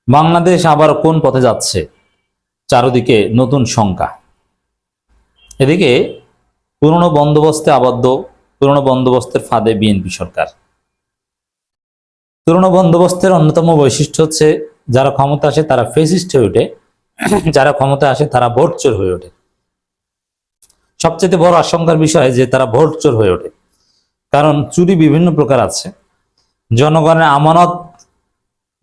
বাংলাদেশ আবার কোন পথে যাচ্ছে? চারদিকে নতুন শঙ্কা। এদিকে পুরনো বন্দোবস্তে আবদ্ধ, পুরনো বন্দোবস্তের ফাঁদে বিএনপি সরকার। পুরনো বন্দোবস্তের অন্যতম বৈশিষ্ট্য হচ্ছে যারা ক্ষমতা আসে তারা ফেসিস্ট হয়ে ওঠে, যারা ক্ষমতা আসে তারা ভোট চোর হয়ে ওঠে। সবচেয়ে বড় আশঙ্কার বিষয় যে তারা ভোট চোর হয়ে ওঠে, কারণ চুরি বিভিন্ন প্রকার আছে। জনগণের আমানত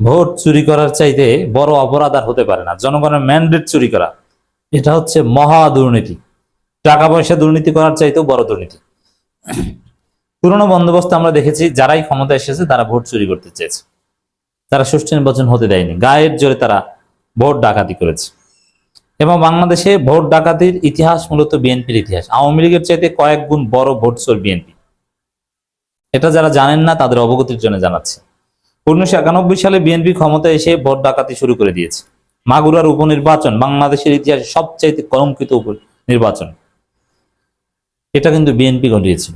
ভোট চুরি করার চাইতে বড় অপরাধ আর হতে পারে না। জনগণের ম্যান্ডেট চুরি করা, এটা হচ্ছে মহা দুর্নীতি। টাকা পয়সা দুর্নীতি করার চাইতেও বড় দুর্নীতি। পুরনো বন্দোবস্ত আমরা দেখেছি, যারাই ক্ষমতা এসেছে তারা ভোট চুরি করতে চেয়েছে, তারা সুষ্ঠু নির্বাচন হতে দেয়নি, গায়ের জোরে তারা ভোট ডাকাতি করেছে। এবং বাংলাদেশে ভোট ডাকাতির ইতিহাস মূলত বিএনপির ইতিহাস। আওয়ামী লীগের চাইতে কয়েক গুণ বড় ভোট চোর বিএনপি। এটা যারা জানেন না তাদের অবগতির জন্য জানাচ্ছে। 1991 সালে বিএনপি ক্ষমতায় এসে ভোট ডাকাতি শুরু করে দিয়েছে। মাগুরার উপনির্বাচন বাংলাদেশের ইতিহাসে সবচাইতে কলঙ্কিত নির্বাচন। এটা কিন্তু বিএনপি ঘটিয়েছিল,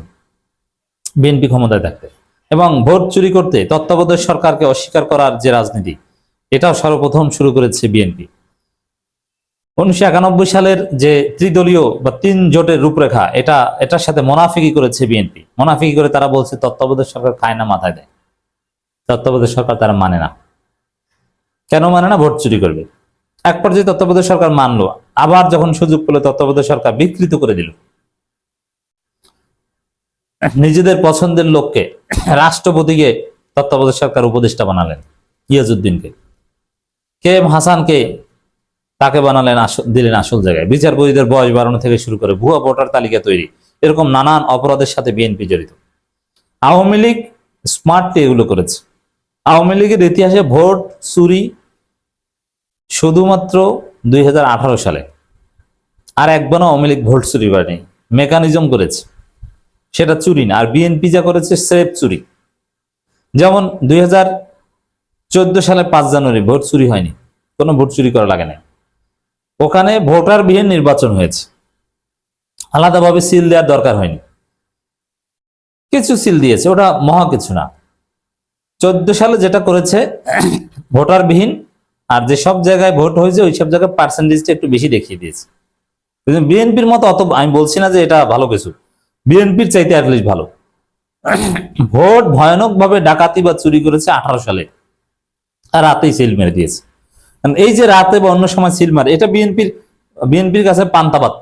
বিএনপি ক্ষমতায় থাকতে। এবং ভোট চুরি করতে তত্ত্বাবধায়ক সরকারকে অস্বীকার করার যে রাজনীতি, এটাও সর্বপ্রথম শুরু করেছে বিএনপি। 1991 সালের যে ত্রিদলীয় বা তিন জোটের রূপরেখা, এটার সাথে মোনাফিকি করেছে বিএনপি। মোনাফিকি করে তারা বলছে তত্ত্বাবধায়ক সরকার খায় না, মাথায় দেয়। তত্ত্বাবধায়ক সরকার তারা মানে না। কেন মানে না? ভোট চুরি করবে। এক পর্যায়ে তত্ত্বাবধায়ক সরকার মানলো, আবার যখন সুযোগ পেল তত্ত্বাবধায়ক সরকার বিকৃত করে দিল। নিজেদের পছন্দের লোককে রাষ্ট্রপতিকে তত্ত্বাবধায়ক সরকার উপদেষ্টা বানালেন, ইয়াজউদ্দিনকে। কে এম হাসানকে তাকে বানালেন, দিলেন আসল জায়গায়। বিচারপতিদের বয়স বাড়ানো থেকে শুরু করে ভুয়া ভোটার তালিকা তৈরি, এরকম নানান অপরাধের সাথে বিএনপি জড়িত। আওয়ামী লীগ স্মার্টলি এগুলো করেছে। আওয়ামী লীগের ইতিহাসে ভোট চুরি শুধুমাত্র 2018 সালে, আর একবারও আওয়ামী লীগ ভোট চুরি করেনি, মেকানিজম করেছে, সেটা চুরি না। আর বিএনপি যা করেছে স্রেফ চুরি। যেমন 2014 সালে 5 জানুয়ারি ভোট চুরি হয়নি, কোনো ভোট চুরি করা লাগে না। ওখানে ভোটার বিহীন নির্বাচন হয়েছে, আলাদাভাবে সিল দেওয়ার দরকার হয়নি। কিছু সিল দিয়েছে, ওটা মহা কিছু না। 14 সালে যেটা করেছে ভোটার বিহীন, আর যে সব জায়গায় ভোট হয়েছে ওই সব জায়গায় পার্সেন্টেজটা একটু বেশি দেখিয়ে দিয়েছে। বিএনপির মতো অত আমি বলছি না যে এটা ভালো কিছু, বিএনপির চাইতে অ্যাটলিস্ট ভালো। ভোট ভয়ানক ভাবে ডাকাতি বা চুরি করেছে 18 সালে, আর রাতেই সিল মেরে দিয়েছে। এই যে রাতে বা অন্য সময় সিল মারে, এটা বিএনপির কাছে পান্তাবাদ,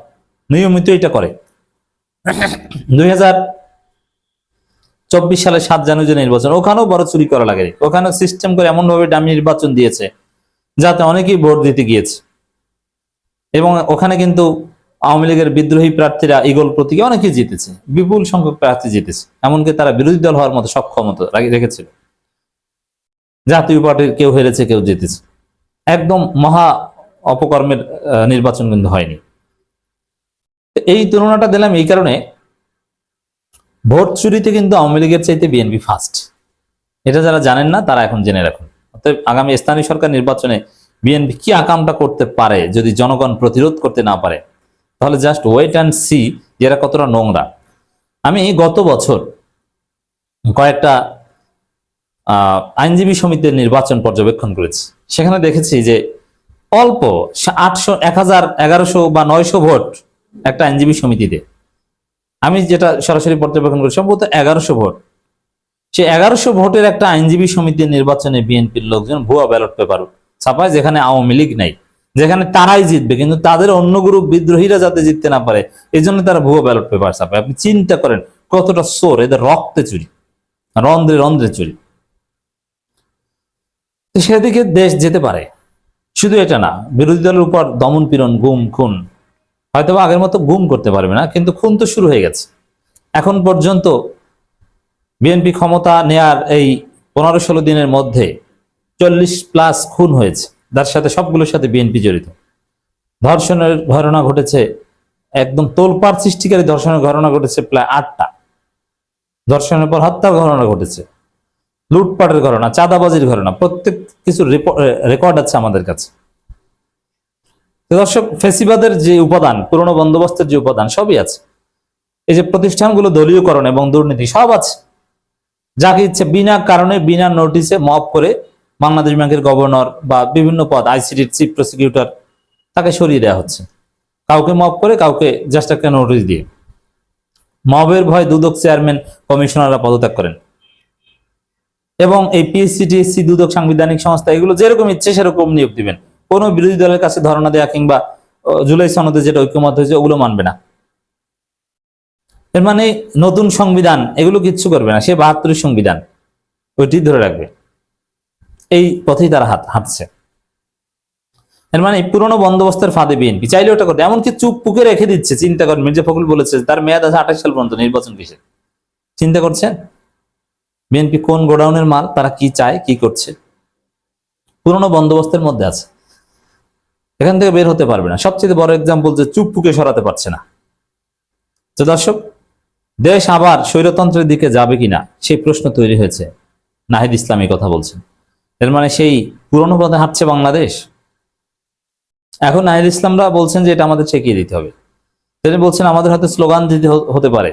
নিয়মিত এটা করে। 2024 সালে 7 জানুয়ারি নির্বাচন, ওখানেও বড় চুরি করা লাগে। ওখানে সিস্টেম করে এমন ভাবে ডামি নির্বাচন দিয়েছে যাতে অনেকেই ভোট দিতে গিয়েছে। এবং ওখানে কিন্তু আওয়ামী লীগের বিদ্রোহী প্রার্থীরা ইগল প্রতীকে অনেকেই জিতেছে, বিপুল সংখ্যক প্রার্থী জিতেছে। এমনকি তারা বিরোধী দল হওয়ার মতো সক্ষমতা রেখেছিল। জাতীয় পার্টির কেউ হেরেছে, কেউ জিতেছে। একদম মহা অপকর্মের নির্বাচন কিন্তু হয়নি। এই তুলনাটা দিলাম এই কারণে, ভোট চুরিতে কিন্তু আওয়ামী লীগের চাইতে বিএনপি ফার্স্ট। এটা যারা জানেন না তারা এখন জেনে রাখুন। অতএব আগামী স্থানীয় সরকার নির্বাচনে বিএনপি কি আকামটা করতে পারে যদি জনগণ প্রতিরোধ করতে না পারে, তাহলে জাস্ট ওয়েট অ্যান্ড সি যে এরা কতটা নোংরা। আমি গত বছর কয়েকটা আইনজীবী সমিতির নির্বাচন পর্যবেক্ষণ করেছি। সেখানে দেখেছি যে অল্প 800, 1000, 1100 বা 900 ভোট একটা আইনজীবী সমিতিতে। আমি যেটা সরাসরি পর্যবেক্ষণ করি সম্ভবত 1100 ভোট। সে 1100 ভোটের একটা আইনজীবী সমিতির নির্বাচনে বিএনপির লোকজন ভুয়া ব্যালট পেপার ছাপায়, যেখানে আওয়ামী লীগ নাই, যেখানে তারাই জিতবে কিন্তু তাদের অন্য গ্রুপ বিদ্রোহীরা যাতে জিততে না পারে এই জন্য তারা ভুয়া ব্যালট পেপার ছাপায়। আপনি চিন্তা করেন কতটা চোর, এদের রক্তে চুরি, রন্ধ্রে রন্ধ্রে চুরি। সেদিকে দেশ যেতে পারে। শুধু এটা না, বিরোধী দলের উপর দমন পীড়ন, গুম খুন, হয়তো আগের মতো গুম করতে পারবে না, কিন্তু খুন তো শুরু হয়ে গেছে। এখন পর্যন্ত বিএনপি ক্ষমতা নেয়ার এই 15-16 দিনের মধ্যে 40+ খুন হয়েছে, যার সাথে সবগুলোর সাথে বিএনপি জড়িত। ধর্ষণের ঘটনা ঘটেছে, একদম তোলপাড় সৃষ্টিকারী ধর্ষণের ঘটনা ঘটেছে প্রায় 8টা। ধর্ষণের পর হত্যার ঘটনা ঘটেছে, লুটপাটের ঘটনা, চাঁদাবাজির ঘটনা, প্রত্যেক কিছু রেকর্ড আছে আমাদের কাছে। দর্শক, ফেসিবাদের যে উপাদান, পুরনো বন্দোবস্তের যে উপাদান সবই আছে। এই যে প্রতিষ্ঠানগুলো দলীয়করণ এবং দুর্নীতি সব আছে। যাকে ইচ্ছে বিনা কারণে বিনা নোটিশে মব করে বাংলাদেশ ব্যাংকের গভর্নর বা বিভিন্ন পদ, আইসিটির চিফ প্রসিকিউটর, তাকে সরিয়ে দেওয়া হচ্ছে, কাউকে মব করে, কাউকে জাস্ট একটা নোটিশ দিয়ে। মবের ভয় দুদক চেয়ারম্যান কমিশনাররা পদত্যাগ করেন। এবং এই পিএসসি টিএসসি দুদক সাংবিধানিক সংস্থা এগুলো যেরকম ইচ্ছে সেরকম নিয়োগ দিবেন। কোনো বিরোধী দলের কাছে ধর্ণা দেওয়া কিংবা জুলাই সনদে যেটা ঐক্যমত হয়েছে ওগুলো মানবে না। এর মানে নতুন সংবিধান এগুলো কিচ্ছু করবে না, সে ৭২ সংবিধান ওইটি ধরে রাখবে। এই পথেই তারা হাঁটছে। এর মানে পুরনো বন্দোবস্তের ফাঁদে বিএনপি চাইলে ওটা করতে, এমনকি চুপ পুকে রেখে দিচ্ছে। চিন্তা করেন, মির্জা ফখরুল বলেছে তার মেয়াদ আছে ২৮ সাল পর্যন্ত, নির্বাচন কিসে? চিন্তা করছেন বিএনপি কোন গোডাউনের মাল, তারা কি চায়, কি করছে? পুরনো বন্দোবস্তের মধ্যে আছে, এখান থেকে বের হতে পারবে না। সবচেয়ে বড় এক্সাম্পল যে চুপ পুকে সরাতে পারছে না। তো দর্শক, দেশ আবার স্বৈরতন্ত্রের দিকে যাবে কিনা সেই প্রশ্ন তৈরি হয়েছে। নাহিদ ইসলাম এই কথা বলছেন। এর মানে সেই পুরনো পথে হাঁটছে বাংলাদেশ। এখন নাহিদ ইসলামরা বলছেন যে এটা আমাদের ঠেকিয়ে দিতে হবে। তিনি বলছেন আমাদের হাতে স্লোগান দিতে হতে পারে,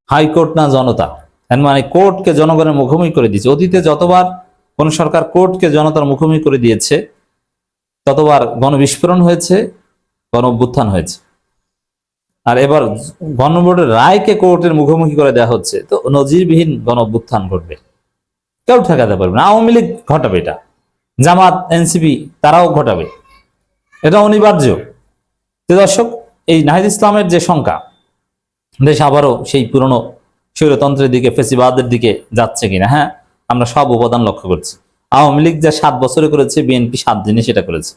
হাইকোর্ট না জনতা। এর মানে কোর্টকে জনগণের মুখোমুখি করে দিয়েছে। অতীতে যতবার কোন সরকার কোর্টকে জনতার মুখোমুখি করে দিয়েছে ততবার গণবিস্ফোরণ হয়েছে, গণ অভ্যুত্থান হয়েছে। আর এবার গণভোটের রায়কে কোর্টের মুখোমুখি করে দেওয়া হচ্ছে, তো নজিরবিহীন গণ অভ্যুত্থান ঘটবে। কেউ ঠেকাতে পারবে না। আওয়ামী লীগ ঘটাবে এটা, জামাত, এনসিপি তারাও ঘটাবে, এটা অনিবার্য। তো দর্শক, এই নাহিদ ইসলামের যে শঙ্কা, দেশ আবারও সেই পুরনো স্বৈরতন্ত্রের দিকে, ফেসিবাদের দিকে যাচ্ছে কিনা। হ্যাঁ, আমরা সব উপাদান লক্ষ্য করছি। আওয়ামী লীগ যা 7 বছরে করেছে, বিএনপি 7 দিনে সেটা করেছে।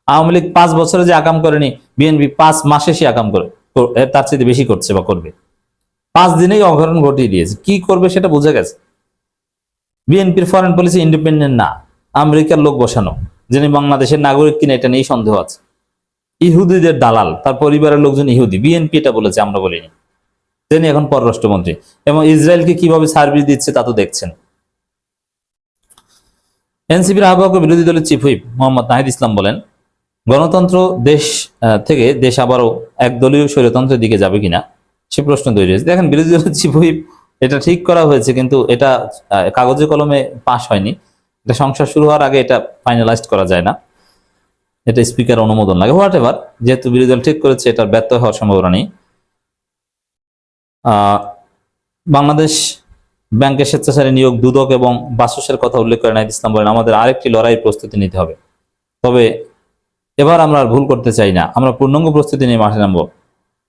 আওয়ামী লীগ 5 বছরে যে আকাম করেনি, বিএনপি 5 মাসে সে আকাম করে, তার চেয়ে বেশি করছে বা করবে। 5 দিনেই অঘটন ঘটিয়ে দিয়েছে। কি করবে সেটা বুঝে গেছে। বিএনপির ফরেন পলিসি ইন্ডিপেন্ডেন্ট না, আমেরিকার লোক বসানো, যিনি বাংলাদেশের নাগরিক কিনা এটা নিয়েই সন্দেহ আছে। ইহুদিদের দালাল, তার পরিবারের লোকজন ইহুদি, বিএনপি এটা বলেছে, আমরা বলিনি। তিনি এখন পররাষ্ট্রমন্ত্রী এবং ইসরায়েলকে কিভাবে সার্ভিস দিচ্ছে তা তো দেখছেন। এনসিপির আহ্বায়ক ও বিরোধী দলের চিফ হুইপ মোহাম্মদ নাহিদ ইসলাম বলেন, গণতন্ত্র দেশ থেকে দেশ আবারও একদলীয় স্বৈরতন্ত্রের দিকে যাবে কিনা সে প্রশ্ন তৈরি হয়েছে। দেখেন, বিরোধী দলের চিফ হুইপ এটা ঠিক করা হয়েছে, কিন্তু এটা কাগজে কলমে পাশ হয়নি। এটা সংসদ শুরু হওয়ার আগে এটা ফাইনালাইজড করা যায় না, এটা স্পিকার অনুমোদন লাগে। হোয়াট এভার, যেহেতু বিরোধী দল ঠিক করেছে, এটার ব্যর্থ হওয়ার সম্ভাবনা নেই। বাংলাদেশ ব্যাংকের স্বেচ্ছাচারী নিয়োগ, দুদক এবং বাসসের কথা উল্লেখ করে নাহিদ ইসলাম বলেন, আমাদের আরেকটি লড়াইয়ের প্রস্তুতি নিতে হবে। তবে এবার আমরা আর ভুল করতে চাই না, আমরা পূর্ণাঙ্গ প্রস্তুতি নিয়ে মাঠে নামবো।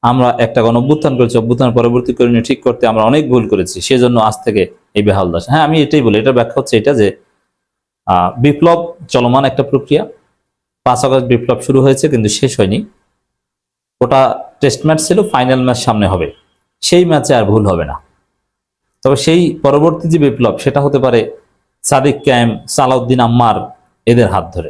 আমরা একটা গণ অভ্যুত্থান করেছি, অভ্যুত্থানের পরবর্তী করণীয় ঠিক করতে আমরা অনেক ভুল করেছি, সেজন্য আজ থেকে এই বেহাল দশা। হ্যাঁ, আমি এটাই বলি। এটার ব্যাখ্যা হচ্ছে এটা যে বিপ্লব চলমান একটা প্রক্রিয়া। 5 আগস্ট বিপ্লব শুরু হয়েছে কিন্তু শেষ হয়নি। ওটা টেস্ট ম্যাচ ছিল, ফাইনাল ম্যাচ সামনে হবে, সেই ম্যাচে আর ভুল হবে না। তবে সেই পরবর্তী যে বিপ্লব সেটা হতে পারে সাদিক কায়েম, সালাউদ্দিন আম্মার এদের হাত ধরে।